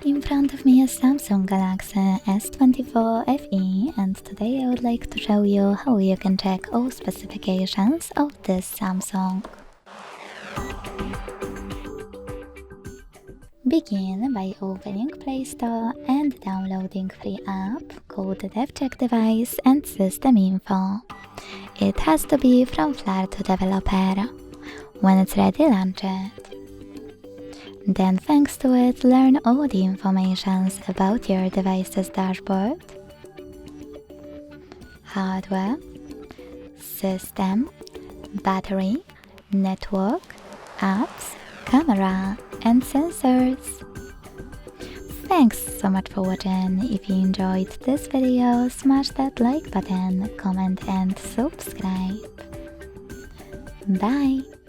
In front of me is Samsung Galaxy S24 FE, and today I would like to show you how you can check all specifications of this Samsung. Begin by opening Play Store and downloading free app called DevCheck device and system info. It has to be from Flare to developer. When it's ready, launch it. Then, thanks to it, learn all the information about your device's dashboard, hardware, system, battery, network, apps, camera, and sensors. Thanks so much for watching. If you enjoyed this video, smash that like button, comment and subscribe. Bye!